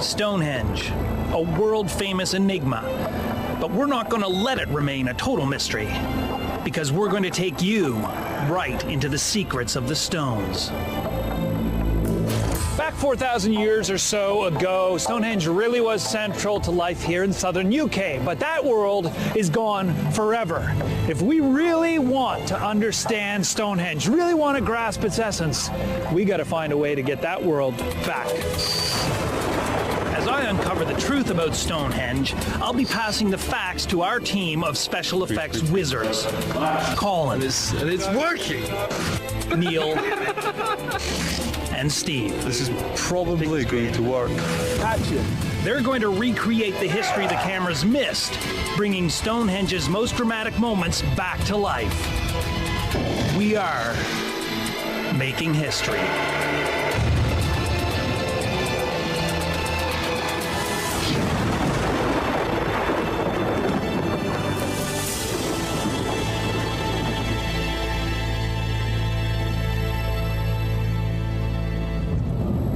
Stonehenge, a world-famous enigma. But we're not going to let it remain a total mystery, because we're going to take you right into the secrets of the stones. Back 4,000 years or so ago, Stonehenge really was central to life here in southern UK, but that world is gone forever. If we really want to understand Stonehenge, really want to grasp its essence, we got to find a way to get that world back. As I uncover the truth about Stonehenge, I'll be passing the facts to our team of special effects wizards. Colin. And it's working! Neil. And Steve. This is probably going to work. Gotcha. They're going to recreate the history the cameras missed, bringing Stonehenge's most dramatic moments back to life. We are making history.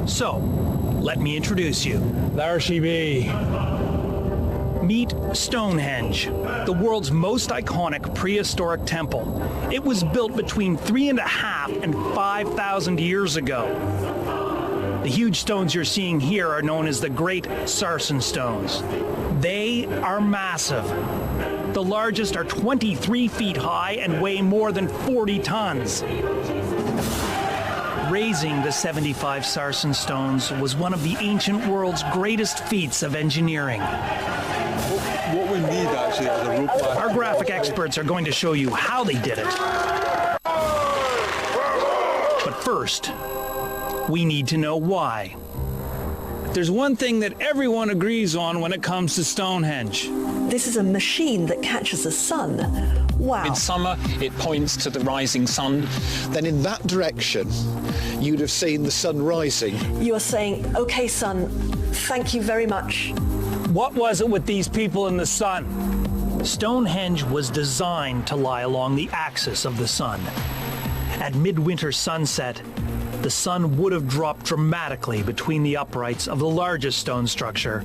So, let me introduce you. There she be. Meet Stonehenge, the world's most iconic prehistoric temple. It was built between 3,500 and 5,000 years ago. The huge stones you're seeing here are known as the Great Sarsen Stones. They are massive. The largest are 23 feet high and weigh more than 40 tons. Raising the 75 Sarsen stones was one of the ancient world's greatest feats of engineering. What we need actually is a rope ladder. Our graphic experts are going to show you how they did it. But first, we need to know why. There's one thing that everyone agrees on when it comes to Stonehenge. This is a machine that catches the sun. Wow. In summer, it points to the rising sun. Then in that direction, you'd have seen the sun rising. You are saying, okay, sun, thank you very much. What was it with these people in the sun? Stonehenge was designed to lie along the axis of the sun. At midwinter sunset, the sun would have dropped dramatically between the uprights of the largest stone structure,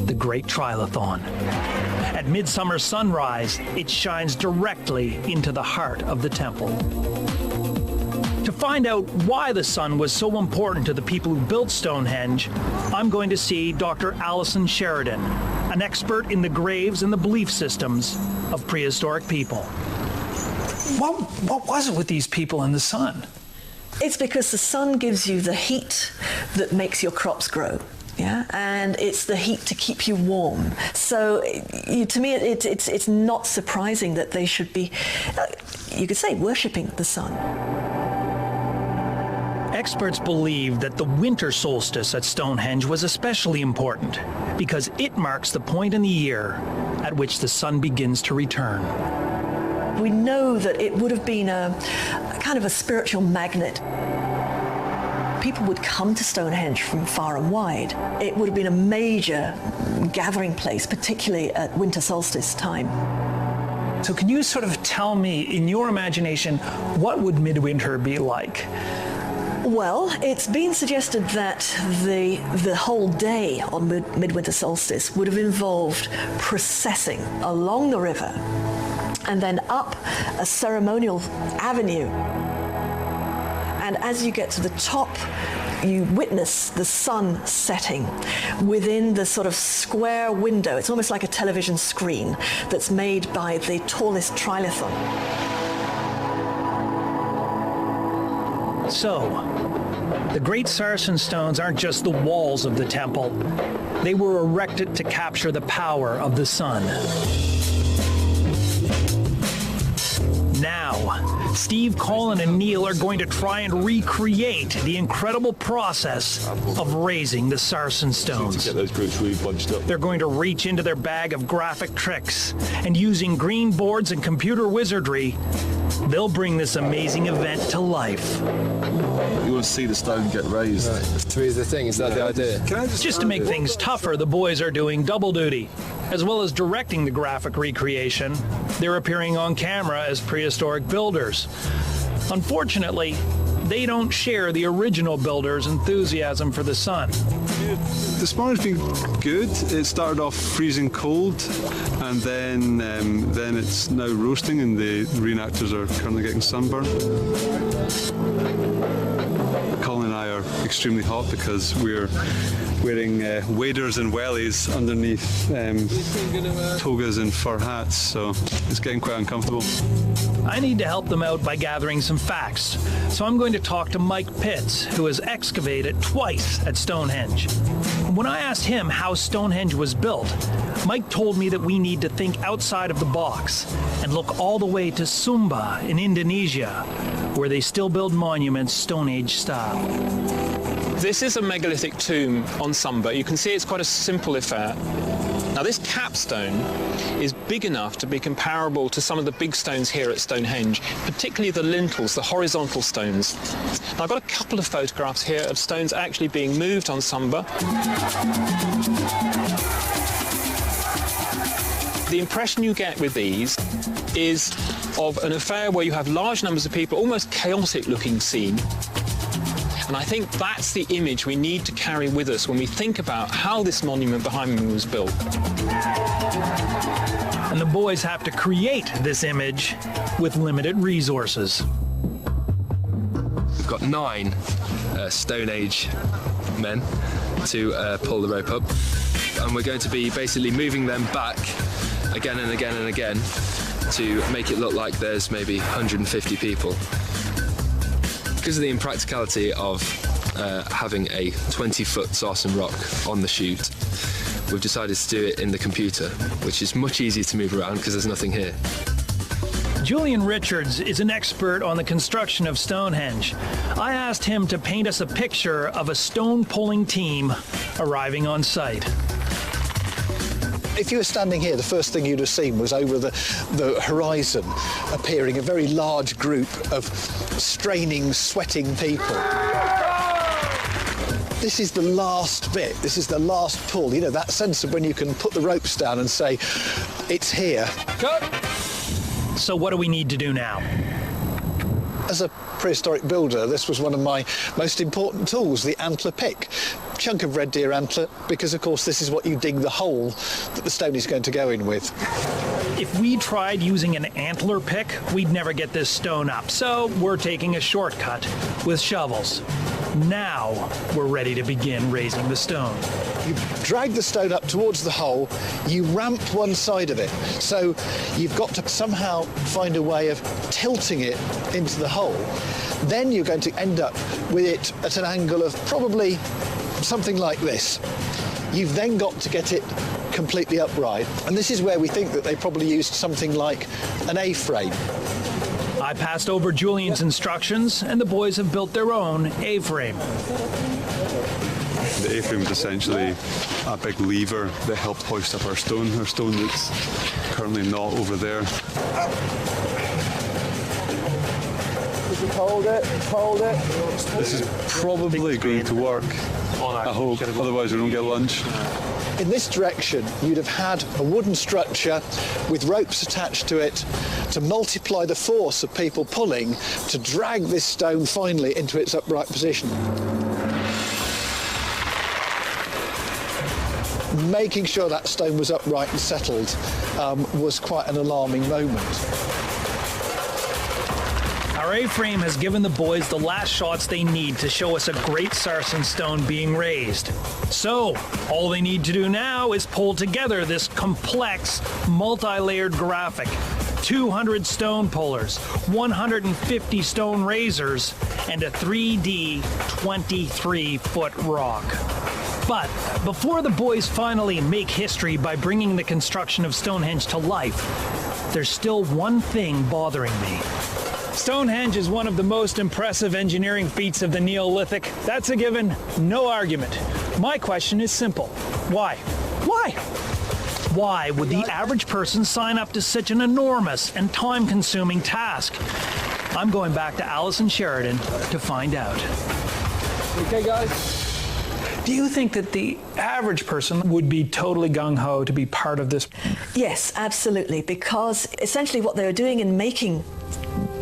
the Great Trilithon. At midsummer sunrise, it shines directly into the heart of the temple. To find out why the sun was so important to the people who built Stonehenge, I'm going to see Dr. Alison Sheridan, an expert in the graves and the belief systems of prehistoric people. What was it with these people in the sun? It's because the sun gives you the heat that makes your crops grow. Yeah, and it's the heat to keep you warm. So, to me, it's not surprising that they should be, you could say, worshipping the sun. Experts believe that the winter solstice at Stonehenge was especially important because it marks the point in the year at which the sun begins to return. We know that it would have been a kind of a spiritual magnet. People would come to Stonehenge from far and wide. It would have been a major gathering place, particularly at winter solstice time. So can you sort of tell me, in your imagination, what would midwinter be like? Well, it's been suggested that the whole day on midwinter solstice would have involved processing along the river and then up a ceremonial avenue. And as you get to the top, you witness the sun setting within the sort of square window. It's almost like a television screen that's made by the tallest trilithon. So, the Great Sarsen Stones aren't just the walls of the temple. They were erected to capture the power of the sun. Now, Steve, Colin, and Neil are going to try and recreate the incredible process of raising the Sarsen Stones. To get those groups really bunched up. They're going to reach into their bag of graphic tricks, and using green boards and computer wizardry, they'll bring this amazing event to life. You want to see the stone get raised. Right. Through the thing, is that the idea? Just to make things tougher, the boys are doing double duty. As well as directing the graphic recreation, they're appearing on camera as prehistoric builders. Unfortunately, they don't share the original builders' enthusiasm for the sun. This morning's been good. It started off freezing cold, and then it's now roasting, and the reenactors are currently getting sunburned. Colin and I are extremely hot because we're wearing waders and wellies underneath togas and fur hats, so it's getting quite uncomfortable. I need to help them out by gathering some facts, so I'm going to talk to Mike Pitts, who has excavated twice at Stonehenge. When I asked him how Stonehenge was built, Mike told me that we need to think outside of the box and look all the way to Sumba in Indonesia, where they still build monuments Stone Age style. This is a megalithic tomb on Sumba. You can see it's quite a simple affair. Now this capstone is big enough to be comparable to some of the big stones here at Stonehenge, particularly the lintels, the horizontal stones. Now I've got a couple of photographs here of stones actually being moved on Sumba. The impression you get with these is of an affair where you have large numbers of people, almost chaotic looking scene. And I think that's the image we need to carry with us when we think about how this monument behind me was built. And the boys have to create this image with limited resources. We've got 9 Stone Age men to pull the rope up, and we're going to be basically moving them back again and again and again to make it look like there's maybe 150 people. Because of the impracticality of having a 20-foot sarsen rock on the chute, we've decided to do it in the computer, which is much easier to move around because there's nothing here. Julian Richards is an expert on the construction of Stonehenge. I asked him to paint us a picture of a stone-pulling team arriving on site. If you were standing here, the first thing you'd have seen was over the horizon appearing a very large group of straining, sweating people. This is the last bit, this is the last pull, you know, that sense of when you can put the ropes down and say, it's here. Cut! So what do we need to do now? As a prehistoric builder, this was one of my most important tools, the antler pick. Chunk of red deer antler, because of course this is what you dig the hole that the stone is going to go in with. If we tried using an antler pick, we'd never get this stone up, so we're taking a shortcut with shovels. Now we're ready to begin raising the stone. You drag the stone up towards the hole, you ramp one side of it, so you've got to somehow find a way of tilting it into the hole. Then you're going to end up with it at an angle of probably something like this. You've then got to get it completely upright, and this is where we think that they probably used something like an A-frame. I passed over Julian's instructions, and the boys have built their own A-frame. The A-frame is essentially a big lever that helped hoist up our stone that's currently not over there. Hold it, hold it. This is probably going to work, I hope, otherwise we don't get lunch. In this direction, you'd have had a wooden structure with ropes attached to it to multiply the force of people pulling to drag this stone finally into its upright position. Making sure that stone was upright and settled was quite an alarming moment. Our A-frame has given the boys the last shots they need to show us a great sarsen stone being raised. So, all they need to do now is pull together this complex, multi-layered graphic. 200 stone pullers, 150 stone raisers, and a 3D 23-foot rock. But before the boys finally make history by bringing the construction of Stonehenge to life, there's still one thing bothering me. Stonehenge is one of the most impressive engineering feats of the Neolithic. That's a given, no argument. My question is simple. Why? Why? Why would the average person sign up to such an enormous and time-consuming task? I'm going back to Alison Sheridan to find out. Okay, guys? Do you think that the average person would be totally gung-ho to be part of this? Yes, absolutely, because essentially what they were doing in making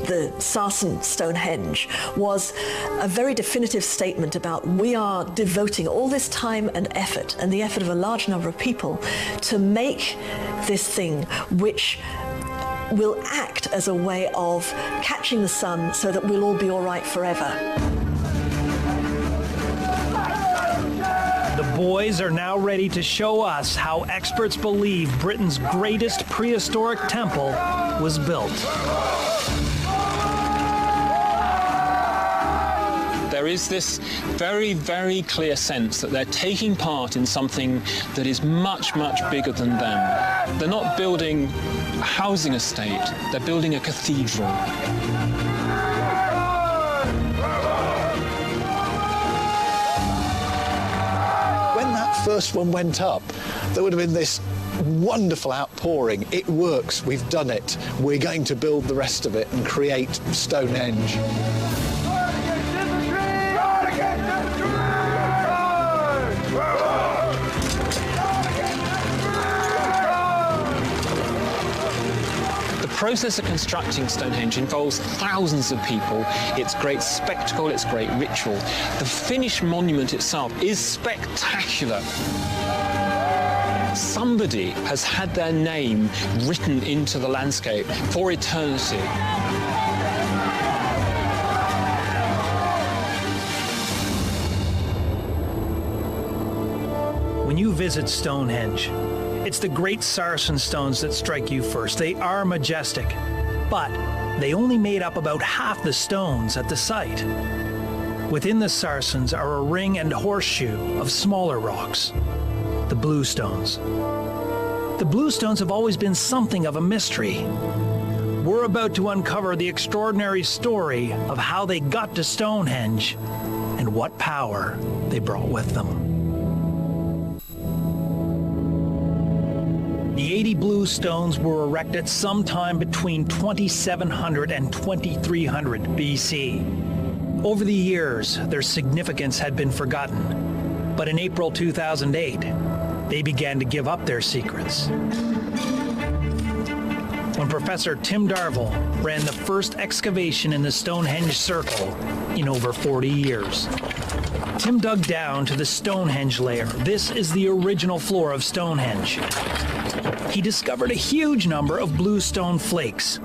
the Sarsen Stonehenge was a very definitive statement about we are devoting all this time and effort, and the effort of a large number of people, to make this thing which will act as a way of catching the sun so that we'll all be all right forever. The boys are now ready to show us how experts believe Britain's greatest prehistoric temple was built. There is this very, very clear sense that they're taking part in something that is much, much bigger than them. They're not building a housing estate, they're building a cathedral. When that first one went up, there would have been this wonderful outpouring. It works, we've done it. We're going to build the rest of it and create Stonehenge. The process of constructing Stonehenge involves thousands of people. It's great spectacle, it's great ritual. The finished monument itself is spectacular. Somebody has had their name written into the landscape for eternity. When you visit Stonehenge, it's the great Sarsen stones that strike you first. They are majestic, but they only made up about half the stones at the site. Within the Sarsens are a ring and horseshoe of smaller rocks, the bluestones. The bluestones have always been something of a mystery. We're about to uncover the extraordinary story of how they got to Stonehenge and what power they brought with them. The 80 blue stones were erected sometime between 2700 and 2300 BC. Over the years, their significance had been forgotten, but in April 2008, they began to give up their secrets. When Professor Tim Darvill ran the first excavation in the Stonehenge Circle in over 40 years. Tim dug down to the Stonehenge layer. This is the original floor of Stonehenge. He discovered a huge number of bluestone flakes.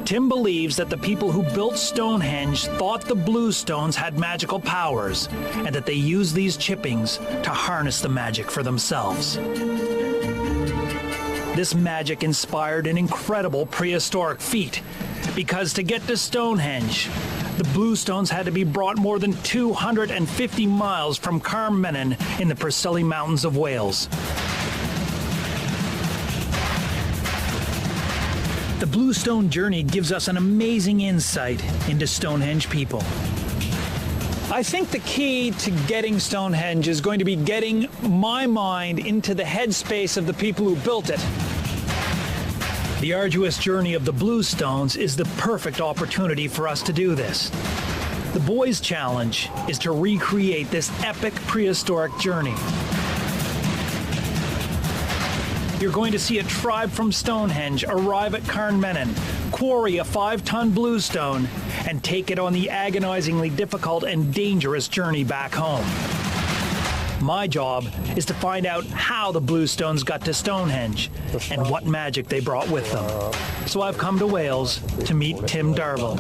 Tim believes that the people who built Stonehenge thought the bluestones had magical powers and that they used these chippings to harness the magic for themselves. This magic inspired an incredible prehistoric feat, because to get to Stonehenge, the bluestones had to be brought more than 250 miles from Carnmenon in the Preseli Mountains of Wales. The Bluestone journey gives us an amazing insight into Stonehenge people. I think the key to getting Stonehenge is going to be getting my mind into the headspace of the people who built it. The arduous journey of the Bluestones is the perfect opportunity for us to do this. The boys' challenge is to recreate this epic prehistoric journey. You're going to see a tribe from Stonehenge arrive at Carnmenon, quarry a 5-ton bluestone, and take it on the agonizingly difficult and dangerous journey back home. My job is to find out how the bluestones got to Stonehenge and what magic they brought with them. So I've come to Wales to meet Tim Darvill.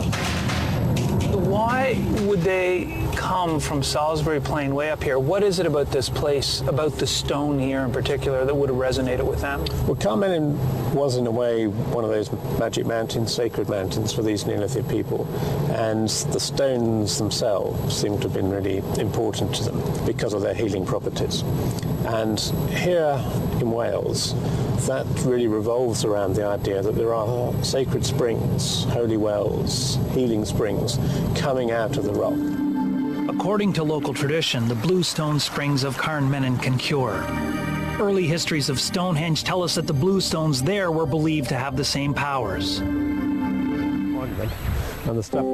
Why would they come from Salisbury Plain way up here? What is it about this place, about the stone here in particular, that would have resonated with them? Well, Carnmenon was in a way one of those magic mountains, sacred mountains for these Neolithic people, and the stones themselves seem to have been really important to them because of their healing properties. And here in Wales, that really revolves around the idea that there are sacred springs, holy wells, healing springs coming out of the rock. According to local tradition, the bluestone springs of Carnmenon can cure. Early histories of Stonehenge tell us that the bluestones there were believed to have the same powers.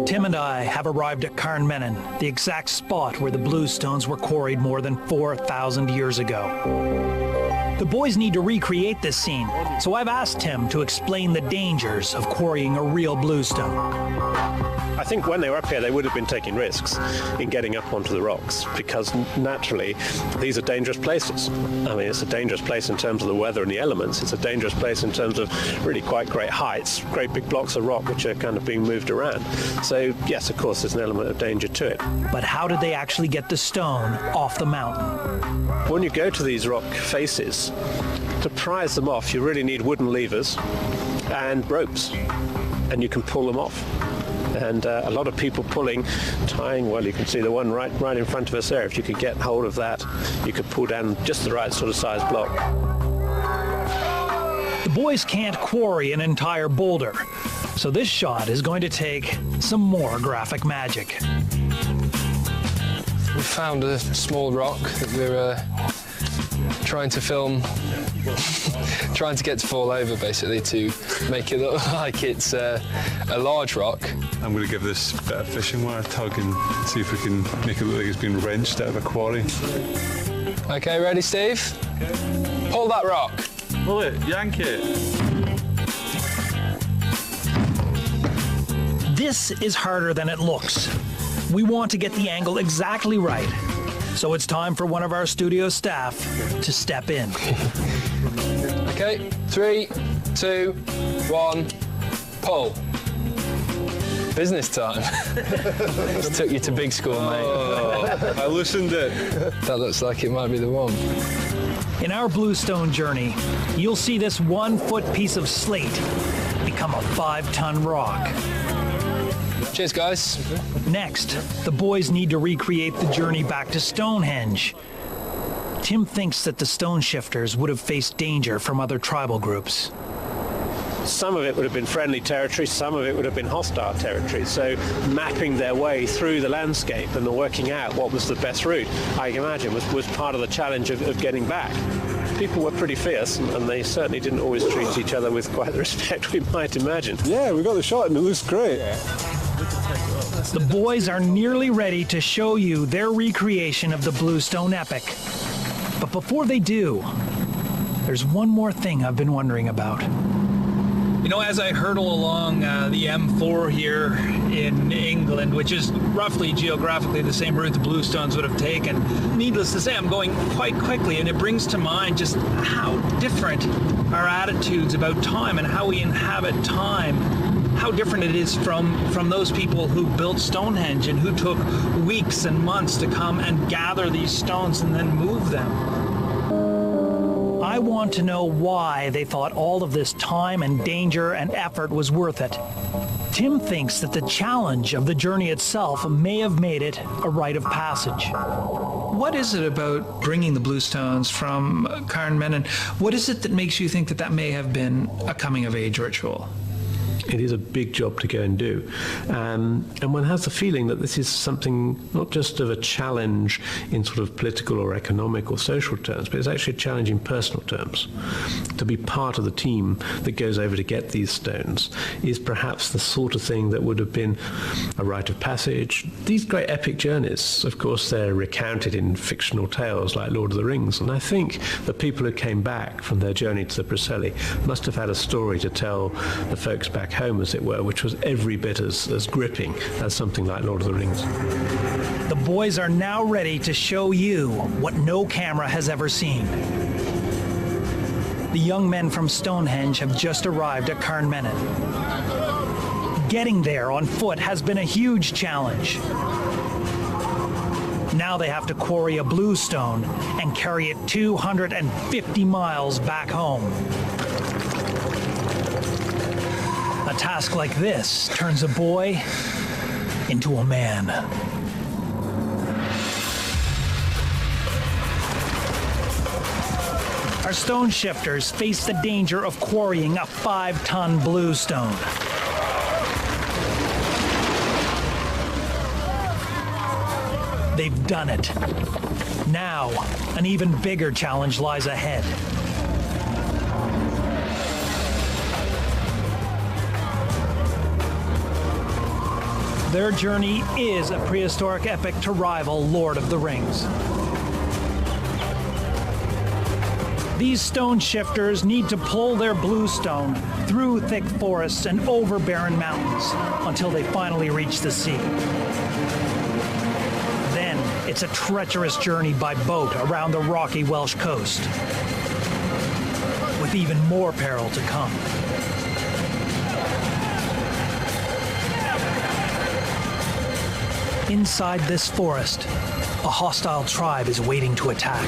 Tim and I have arrived at Carnmenon, the exact spot where the bluestones were quarried more than 4,000 years ago. The boys need to recreate this scene, so I've asked Tim to explain the dangers of quarrying a real bluestone. I think when they were up here, they would have been taking risks in getting up onto the rocks because naturally these are dangerous places. I mean, it's a dangerous place in terms of the weather and the elements. It's a dangerous place in terms of really quite great heights, great big blocks of rock which are kind of being moved around. So yes, of course, there's an element of danger to it. But how did they actually get the stone off the mountain? When you go to these rock faces, to prise them off, you really need wooden levers and ropes, and you can pull them off. And a lot of people tying, well, you can see the one right in front of us there. If you could get hold of that, you could pull down just the right sort of size block. The boys can't quarry an entire boulder, so this shot is going to take some more graphic magic. We found a small rock that we're trying to film, trying to get to fall over, basically, to make it look like it's a large rock. I'm going to give this bit of fishing wire a tug and see if we can make it look like it's been wrenched out of a quarry. Okay, ready, Steve? Pull that rock. Pull it, yank it. This is harder than it looks. We want to get the angle exactly right. So it's time for one of our studio staff to step in. Okay, 3, 2, 1, pull. Business time. Just took you to big school, mate. Oh, I loosened it. That looks like it might be the one. In our bluestone journey, you'll see this 1-foot piece of slate become a 5-ton rock. Cheers, guys. Next, the boys need to recreate the journey back to Stonehenge. Tim thinks that the stone shifters would have faced danger from other tribal groups. Some of it would have been friendly territory, some of it would have been hostile territory. So mapping their way through the landscape and working out what was the best route, I imagine, was part of the challenge of getting back. People were pretty fierce, and they certainly didn't always treat each other with quite the respect we might imagine. Yeah, we got the shot and it looks great. The boys are nearly ready to show you their recreation of the Bluestone epic. But before they do, there's one more thing I've been wondering about. You know, as I hurtle along the M4 here in England, which is roughly geographically the same route the Bluestones would have taken, needless to say, I'm going quite quickly, and it brings to mind just how different our attitudes about time and how we inhabit time, how different it is from those people who built Stonehenge and who took weeks and months to come and gather these stones and then move them. I want to know why they thought all of this time and danger and effort was worth it. Tim thinks that the challenge of the journey itself may have made it a rite of passage. What is it about bringing the Bluestones from Carnmenon? What is it that makes you think that that may have been a coming-of-age ritual? It is a big job to go and do. And one has the feeling that this is something not just of a challenge in sort of political or economic or social terms, but it's actually a challenge in personal terms. To be part of the team that goes over to get these stones is perhaps the sort of thing that would have been a rite of passage. These great epic journeys, of course, they're recounted in fictional tales like Lord of the Rings, and I think the people who came back from their journey to the Preseli must have had a story to tell the folks back home, as it were, which was every bit as gripping as something like Lord of the Rings. The boys are now ready to show you what no camera has ever seen. The young men from Stonehenge have just arrived at Carnmenon. Getting there on foot has been a huge challenge. Now they have to quarry a bluestone and carry it 250 miles back home. A task like this turns a boy into a man. Our stone shifters face the danger of quarrying a 5-ton bluestone. They've done it. Now, an even bigger challenge lies ahead. Their journey is a prehistoric epic to rival Lord of the Rings. These stone shifters need to pull their bluestone through thick forests and over barren mountains until they finally reach the sea. Then it's a treacherous journey by boat around the rocky Welsh coast, with even more peril to come. Inside this forest, a hostile tribe is waiting to attack.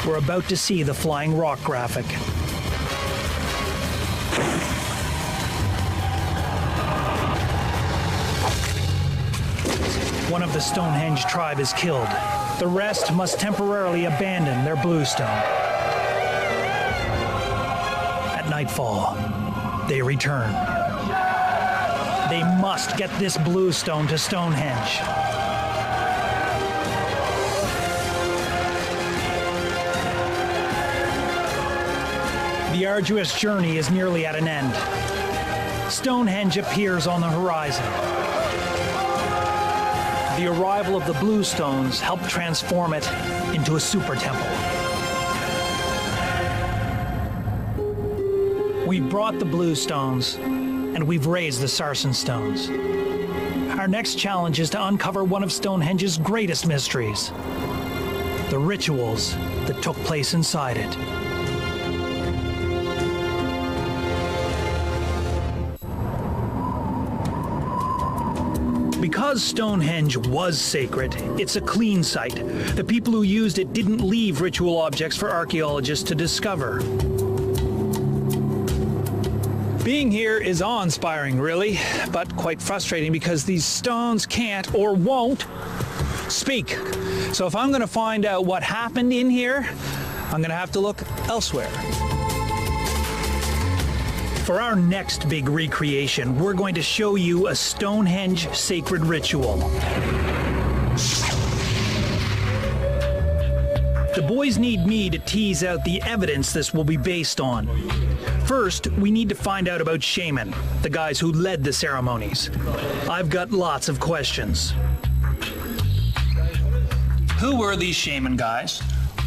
We're about to see the flying rock graphic. One of the Stonehenge tribe is killed. The rest must temporarily abandon their bluestone. At nightfall, they return. They must get this bluestone to Stonehenge. The arduous journey is nearly at an end. Stonehenge appears on the horizon. The arrival of the bluestones helped transform it into a super temple. We've brought the bluestones, and we've raised the sarsen stones. Our next challenge is to uncover one of Stonehenge's greatest mysteries: the rituals that took place inside it. Because Stonehenge was sacred, it's a clean site. The people who used it didn't leave ritual objects for archaeologists to discover. Being here is awe-inspiring, really, but quite frustrating because these stones can't or won't speak. So if I'm going to find out what happened in here, I'm going to have to look elsewhere. For our next big recreation, we're going to show you a Stonehenge sacred ritual. The boys need me to tease out the evidence this will be based on. First, we need to find out about shaman, the guys who led the ceremonies. I've got lots of questions. Who were these shaman guys?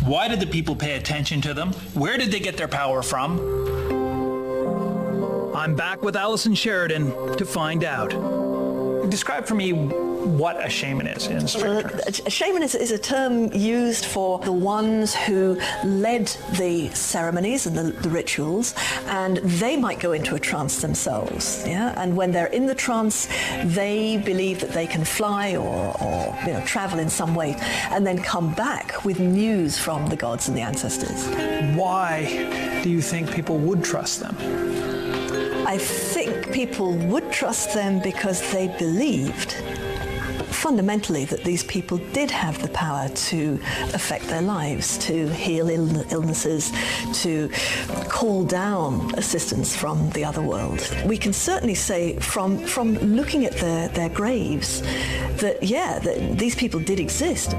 Why did the people pay attention to them? Where did they get their power from? I'm back with Alison Sheridan to find out. Describe for me what a shaman is in strict terms. A shaman is a term used for the ones who led the ceremonies and the rituals, and they might go into a trance themselves. Yeah, and when they're in the trance, they believe that they can fly or travel in some way, and then come back with news from the gods and the ancestors. Why do you think people would trust them? I think people would trust them because they believed fundamentally that these people did have the power to affect their lives, to heal illnesses, to call down assistance from the other world. We can certainly say from looking at their graves that, that these people did exist.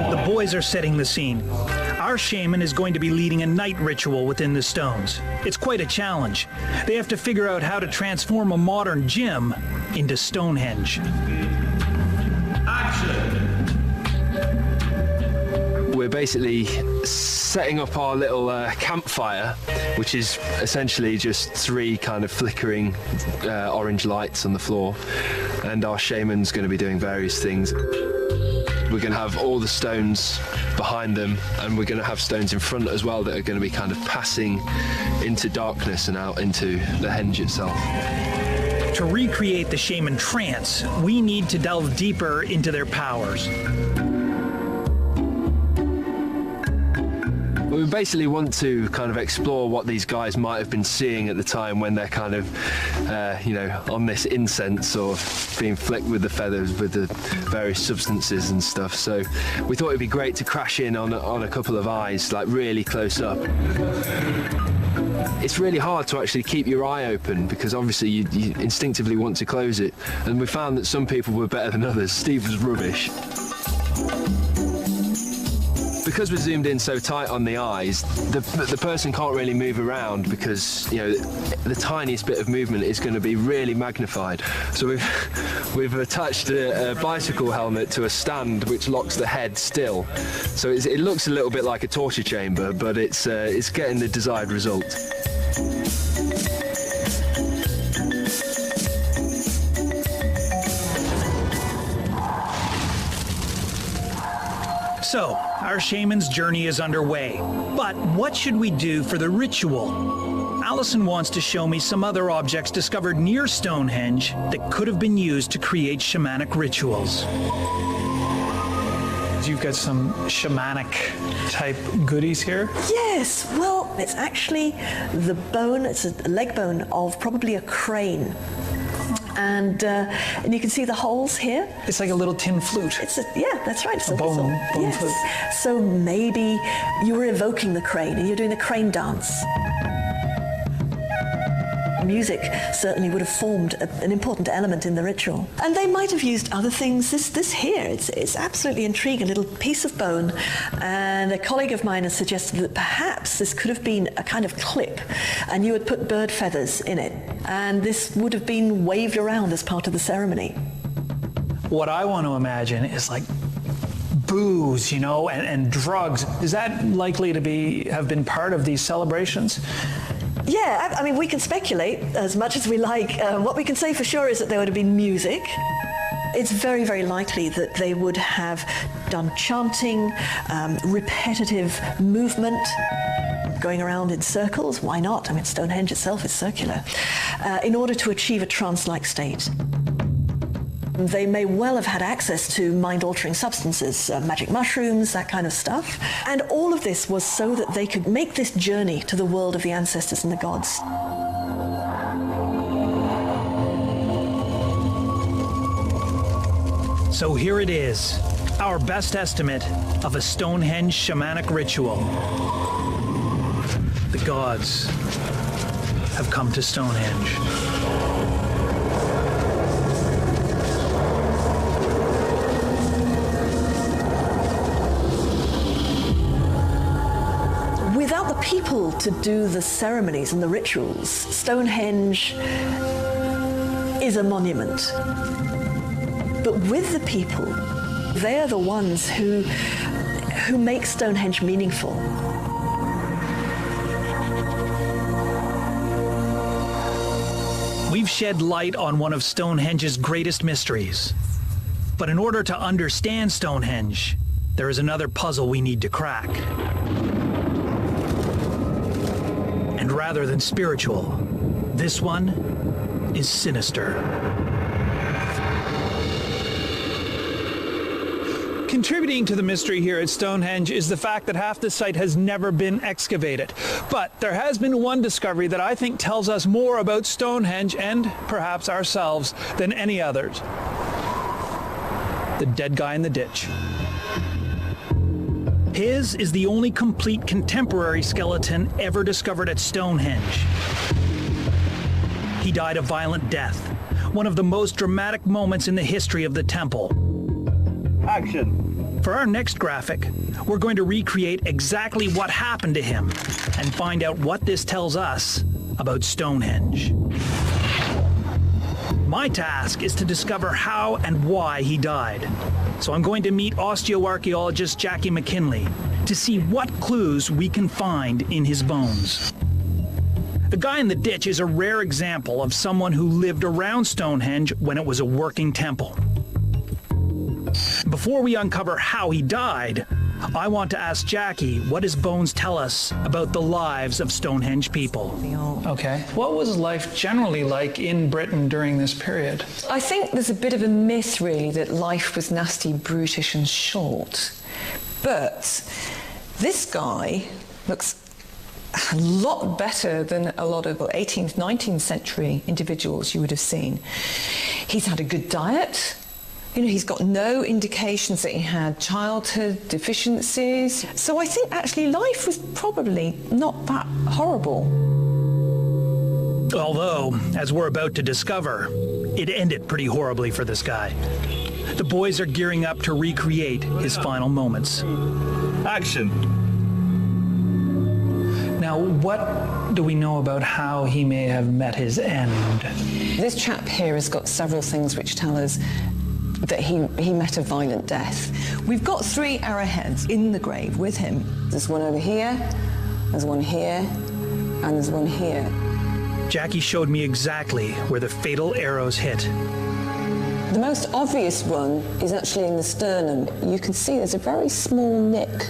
The boys are setting the scene. Our shaman is going to be leading a night ritual within the stones. It's quite a challenge. They have to figure out how to transform a modern gym into Stonehenge. We're basically setting up our little campfire, which is essentially just 3 kind of flickering orange lights on the floor, and our shaman's going to be doing various things. We're going to have all the stones behind them, and we're going to have stones in front as well that are going to be kind of passing into darkness and out into the henge itself. To recreate the shaman trance, we need to delve deeper into their powers. We basically want to kind of explore what these guys might have been seeing at the time when they're kind of, on this incense or being flicked with the feathers with the various substances and stuff. So we thought it'd be great to crash in on a couple of eyes, like really close up. It's really hard to actually keep your eye open because obviously you instinctively want to close it. And we found that some people were better than others. Steve was rubbish. because we're zoomed in so tight on the eyes, the person can't really move around because, you know, the tiniest bit of movement is going to be really magnified. So we've attached a bicycle helmet to a stand which locks the head still. So it looks a little bit like a torture chamber, but it's getting the desired result. So, our shaman's journey is underway. But what should we do for the ritual? Alison wants to show me some other objects discovered near Stonehenge that could have been used to create shamanic rituals. You've got some shamanic type goodies here. Yes, well, it's actually the bone, it's a leg bone of probably a crane. And you can see the holes here. It's like a little tin flute. Yeah, that's right. It's a bone yes. flute. So maybe you were evoking the crane and you're doing the crane dance. Music certainly would have formed an important element in the ritual. And they might have used other things. This here, it's absolutely intriguing, a little piece of bone. And a colleague of mine has suggested that perhaps this could have been a kind of clip and you had put bird feathers in it. And this would have been waved around as part of the ceremony. What I want to imagine is like booze, you know, and drugs. Is that likely to have been part of these celebrations? Yeah, I mean, we can speculate as much as we like. What we can say for sure is that there would have been music. It's very, very likely that they would have done chanting, repetitive movement, going around in circles. Why not? I mean, Stonehenge itself is circular, in order to achieve a trance-like state. They may well have had access to mind-altering substances, magic mushrooms, that kind of stuff. And all of this was so that they could make this journey to the world of the ancestors and the gods. So here it is, our best estimate of a Stonehenge shamanic ritual. The gods have come to Stonehenge. Without the people to do the ceremonies and the rituals, Stonehenge is a monument. But with the people, they are the ones who make Stonehenge meaningful. We've shed light on one of Stonehenge's greatest mysteries. But in order to understand Stonehenge, there is another puzzle we need to crack. And rather than spiritual, this one is sinister. Contributing to the mystery here at Stonehenge is the fact that half the site has never been excavated. But there has been one discovery that I think tells us more about Stonehenge and perhaps ourselves than any others. The dead guy in the ditch. His is the only complete contemporary skeleton ever discovered at Stonehenge. He died a violent death, one of the most dramatic moments in the history of the temple. Action. For our next graphic, we're going to recreate exactly what happened to him and find out what this tells us about Stonehenge. My task is to discover how and why he died. So I'm going to meet osteoarchaeologist Jackie McKinley to see what clues we can find in his bones. The guy in the ditch is a rare example of someone who lived around Stonehenge when it was a working temple. Before we uncover how he died, I want to ask Jackie what his bones tell us about the lives of Stonehenge people. Okay. What was life generally like in Britain during this period? I think there's a bit of a myth, really, that life was nasty, brutish and short. But this guy looks a lot better than a lot of 18th, 19th century individuals you would have seen. He's had a good diet. You know, he's got no indications that he had childhood deficiencies. So I think actually life was probably not that horrible. Although, as we're about to discover, it ended pretty horribly for this guy. The boys are gearing up to recreate his final moments. action. Now, what do we know about how he may have met his end? This chap here has got several things which tell us that he met a violent death. We've got 3 arrowheads in the grave with him. There's one over here, there's one here, and there's one here. Jackie showed me exactly where the fatal arrows hit. The most obvious one is actually in the sternum. You can see there's a very small nick.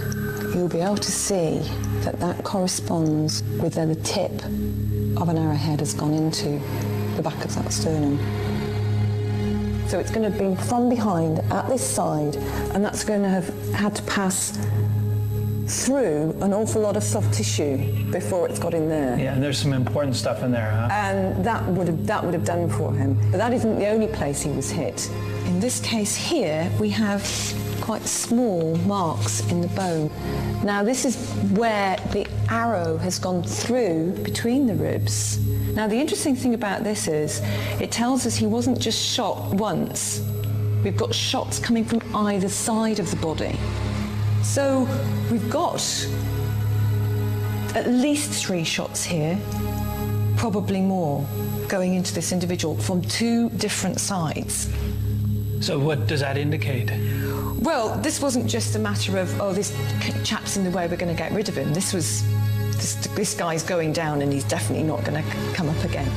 You'll be able to see that that corresponds with where the tip of an arrowhead has gone into the back of that sternum. So it's going to have been from behind at this side, and that's going to have had to pass through an awful lot of soft tissue before it's got in there. Yeah, and there's some important stuff in there, huh? And that would have done for him. But that isn't the only place he was hit. In this case here, we have quite small marks in the bone. Now this is where the arrow has gone through between the ribs. Now the interesting thing about this is it tells us he wasn't just shot once. We've got shots coming from either side of the body. So we've got at least 3 shots here, probably more, going into this individual from 2 different sides. So what does that indicate? Well, this wasn't just a matter of, oh, this chap's in the way, we're going to get rid of him. This guy's going down and he's definitely not going to come up again.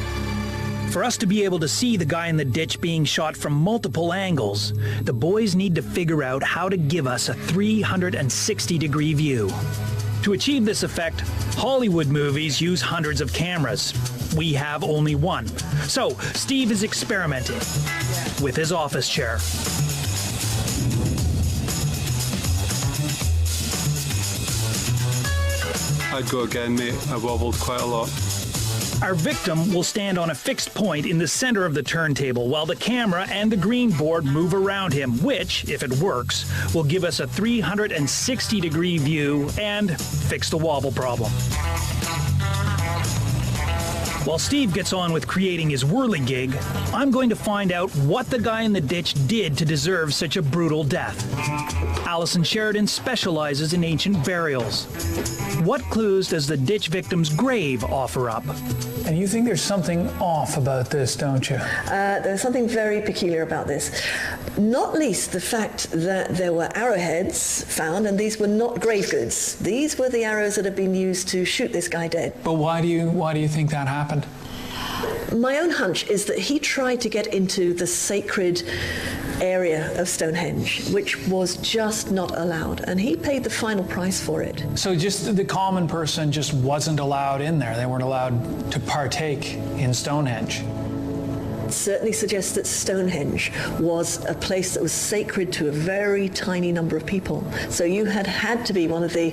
For us to be able to see the guy in the ditch being shot from multiple angles, the boys need to figure out how to give us a 360-degree view. To achieve this effect, Hollywood movies use hundreds of cameras. We have only one. So Steve is experimenting with his office chair. I'd go again, mate. I wobbled quite a lot. Our victim will stand on a fixed point in the center of the turntable while the camera and the green board move around him, which, if it works, will give us a 360-degree view and fix the wobble problem. While Steve gets on with creating his whirligig, I'm going to find out what the guy in the ditch did to deserve such a brutal death. Alison Sheridan specializes in ancient burials. What clues does the ditch victim's grave offer up? And you think there's something off about this, don't you? There's something very peculiar about this. Not least the fact that there were arrowheads found, and these were not grave goods. These were the arrows that had been used to shoot this guy dead. But why do you think that happened? My own hunch is that he tried to get into the sacred area of Stonehenge, which was just not allowed, and he paid the final price for it. So just the common person just wasn't allowed in there. They weren't allowed to partake in Stonehenge. It certainly suggests that Stonehenge was a place that was sacred to a very tiny number of people. So you had to be one of the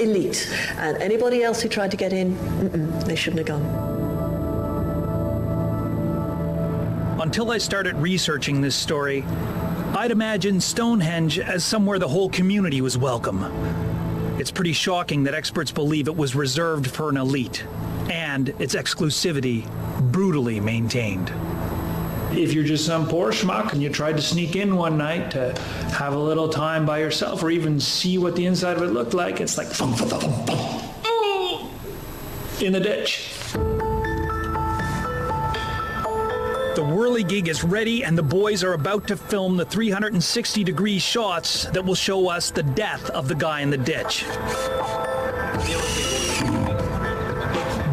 elite, and anybody else who tried to get in, they shouldn't have gone. Until I started researching this story, I'd imagined Stonehenge as somewhere the whole community was welcome. It's pretty shocking that experts believe it was reserved for an elite, and its exclusivity brutally maintained. If you're just some poor schmuck and you tried to sneak in one night to have a little time by yourself or even see what the inside of it looked like, it's like in the ditch. The whirligig is ready and the boys are about to film the 360-degree shots that will show us the death of the guy in the ditch.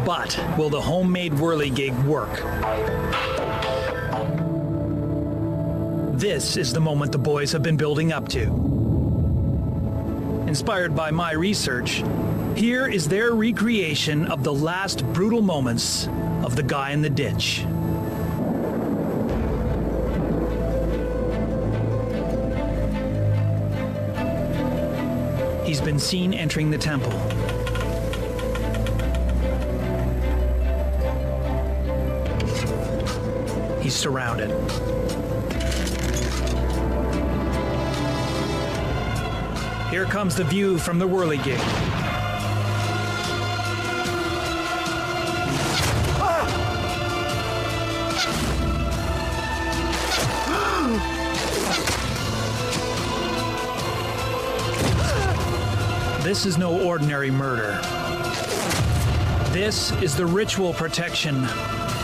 But will the homemade whirligig work? This is the moment the boys have been building up to. Inspired by my research, here is their recreation of the last brutal moments of the guy in the ditch. He's been seen entering the temple. He's surrounded. Here comes the view from the whirligig. this is no ordinary murder. This is the ritual protection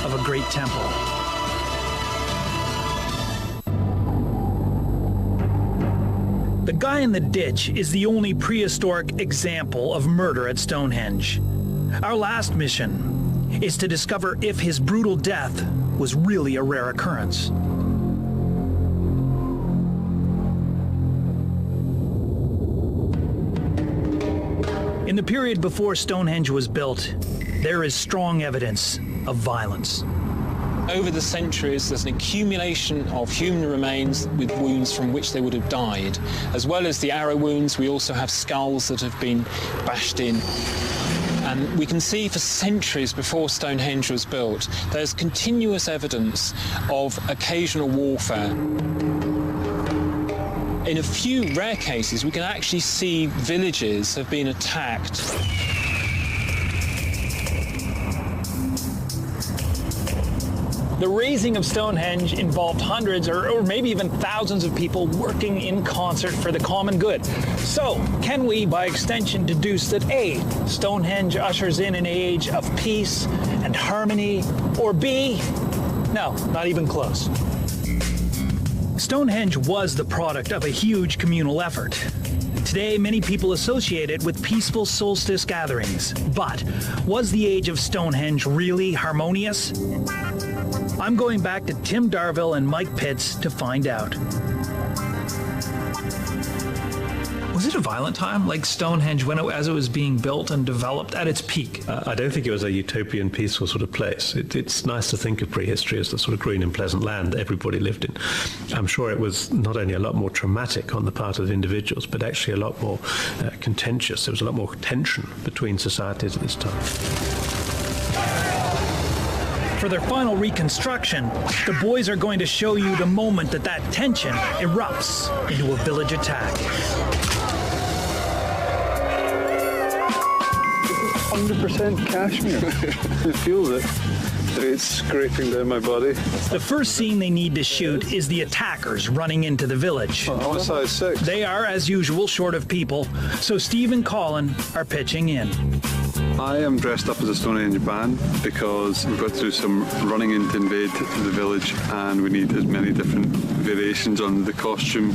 of a great temple. The guy in the ditch is the only prehistoric example of murder at Stonehenge. Our last mission is to discover if his brutal death was really a rare occurrence. In the period before Stonehenge was built, there is strong evidence of violence. Over the centuries, there's an accumulation of human remains with wounds from which they would have died. As well as the arrow wounds, we also have skulls that have been bashed in. And we can see for centuries before Stonehenge was built, there's continuous evidence of occasional warfare. In a few rare cases, we can actually see villages have been attacked. The raising of Stonehenge involved hundreds or maybe even thousands of people working in concert for the common good. So, can we, by extension, deduce that A, Stonehenge ushers in an age of peace and harmony, or B, no, not even close. Stonehenge was the product of a huge communal effort. Today, many people associate it with peaceful solstice gatherings. But was the age of Stonehenge really harmonious? I'm going back to Tim Darville and Mike Pitts to find out. Was it a violent time, like Stonehenge, as it was being built and developed at its peak? I don't think it was a utopian, peaceful sort of place. It's nice to think of prehistory as the sort of green and pleasant land that everybody lived in. I'm sure it was not only a lot more traumatic on the part of individuals, but actually a lot more contentious. There was a lot more tension between societies at this time. For their final reconstruction, the boys are going to show you the moment that tension erupts into a village attack. 100% cashmere. It feels it. It's scraping down my body. The first scene they need to shoot is the attackers running into the village. Oh, I'm a size 6. They are, as usual, short of people, so Steve and Colin are pitching in. I am dressed up as a Stonehenge band because we've got to do some running in to invade the village, and we need as many different variations on the costume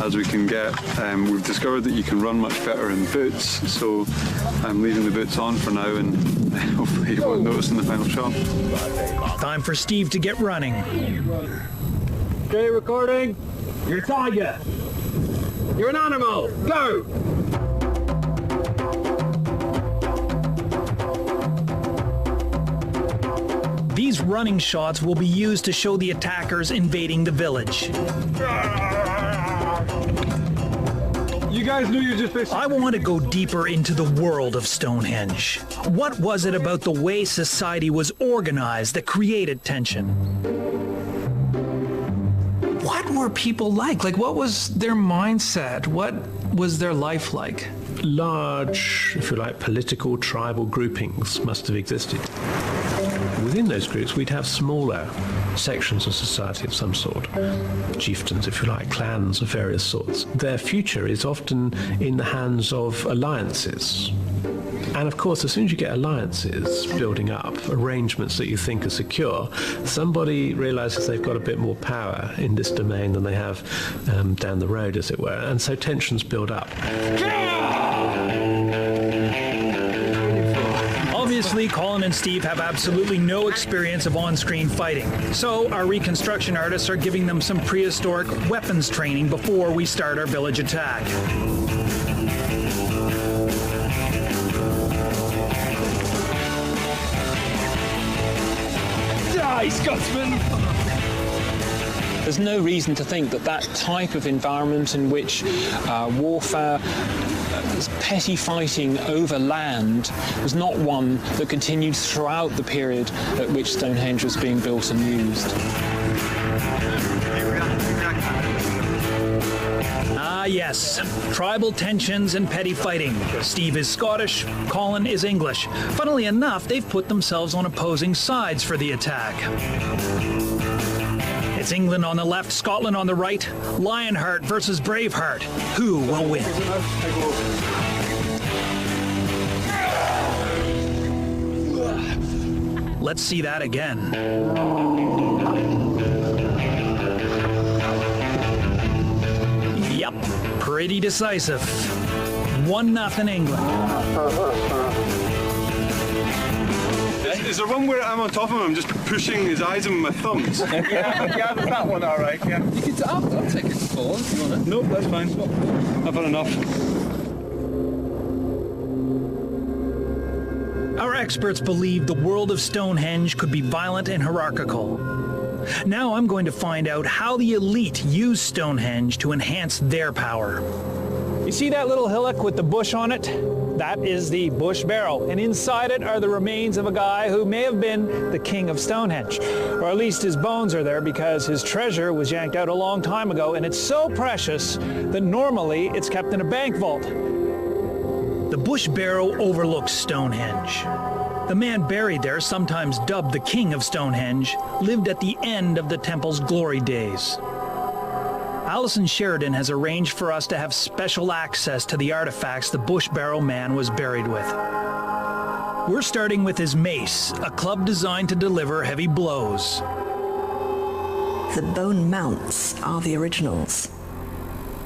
as we can get. We've discovered that you can run much better in boots, so I'm leaving the boots on for now, and hopefully you won't notice in the final shot. Time for Steve to get running. Okay, recording. You're a tiger. You're an animal. Go! These running shots will be used to show the attackers invading the village. You guys knew you just... I want to go deeper into the world of Stonehenge. What was it about the way society was organized that created tension? What were people like? Like, what was their mindset? What was their life like? Large, if you like, political, tribal groupings must have existed. Within those groups, we'd have smaller sections of society of some sort, chieftains, if you like, clans of various sorts. Their future is often in the hands of alliances. And of course, as soon as you get alliances building up, arrangements that you think are secure, somebody realizes they've got a bit more power in this domain than they have down the road, as it were. And so tensions build up. Obviously, Colin and Steve have absolutely no experience of on-screen fighting, so our reconstruction artists are giving them some prehistoric weapons training before we start our village attack. Die, Scotsman! There's no reason to think that type of environment in which warfare, petty fighting over land, was not one that continued throughout the period at which Stonehenge was being built and used. Ah, yes. Tribal tensions and petty fighting. Steve is Scottish, Colin is English. Funnily enough, they've put themselves on opposing sides for the attack. It's England on the left, Scotland on the right. Lionheart versus Braveheart. Who will win? Let's see that again. Yep, pretty decisive. 1-0 England. Is there one where I'm on top of him, I'm just pushing his eyes in with my thumbs? yeah, there's that one, all right, yeah. I'll take it to fall if you want to. Nope, that's fine. I've had enough. Our experts believed the world of Stonehenge could be violent and hierarchical. Now I'm going to find out how the elite use Stonehenge to enhance their power. You see that little hillock with the bush on it? That is the bush barrow, and inside it are the remains of a guy who may have been the king of Stonehenge. Or at least his bones are there because his treasure was yanked out a long time ago, and it's so precious that normally it's kept in a bank vault. The bush barrow overlooks Stonehenge. The man buried there, sometimes dubbed the king of Stonehenge, lived at the end of the temple's glory days. Alison Sheridan has arranged for us to have special access to the artifacts the bush barrow man was buried with. We're starting with his mace, a club designed to deliver heavy blows. The bone mounts are the originals.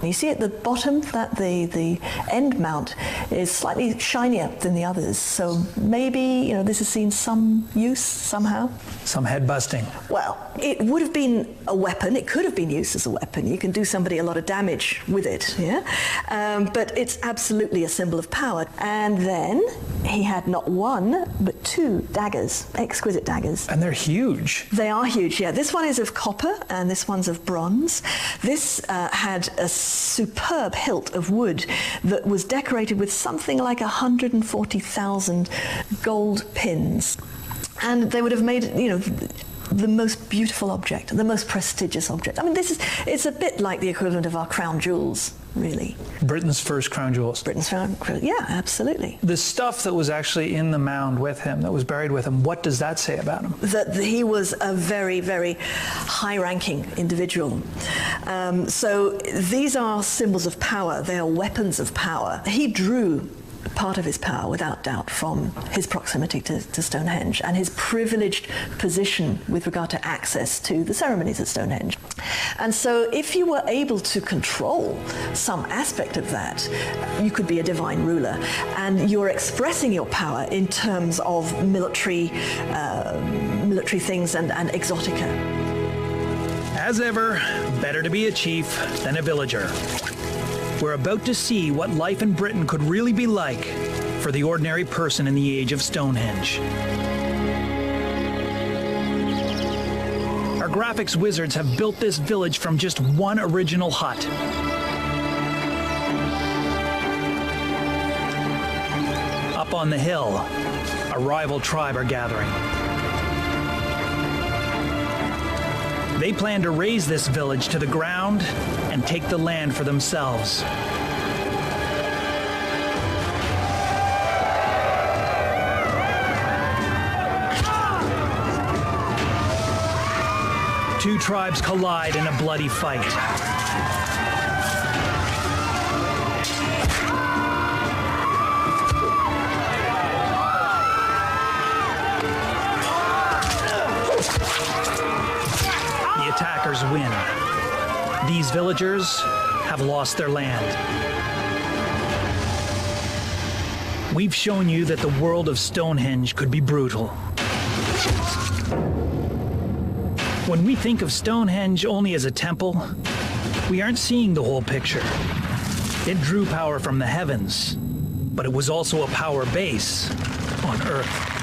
You see at the bottom that the end mount is slightly shinier than the others, so maybe this has seen some use somehow. Some head busting. Well, it would have been a weapon. It could have been used as a weapon. You can do somebody a lot of damage with it, yeah? But it's absolutely a symbol of power. And then he had not one, but 2 daggers, exquisite daggers. And they're huge. They are huge, yeah. This one is of copper, and this one's of bronze. This had a superb hilt of wood that was decorated with something like 140,000 gold pins. And they would have made, the most beautiful object, the most prestigious object. I mean, it's a bit like the equivalent of our crown jewels, really. Britain's first crown jewels. Britain's crown, yeah, absolutely. The stuff that was actually in the mound with him, that was buried with him, what does that say about him? That he was a very, very high-ranking individual. So these are symbols of power. They are weapons of power. He drew part of his power, without doubt, from his proximity to Stonehenge and his privileged position with regard to access to the ceremonies at Stonehenge. And so if you were able to control some aspect of that, you could be a divine ruler, and you're expressing your power in terms of military things and exotica. As ever, better to be a chief than a villager. We're about to see what life in Britain could really be like for the ordinary person in the age of Stonehenge. Our graphics wizards have built this village from just one original hut. Up on the hill, a rival tribe are gathering. They plan to raze this village to the ground and take the land for themselves. Two tribes collide in a bloody fight. Attackers win. These villagers have lost their land. We've shown you that the world of Stonehenge could be brutal. When we think of Stonehenge only as a temple, we aren't seeing the whole picture. It drew power from the heavens, but it was also a power base on Earth.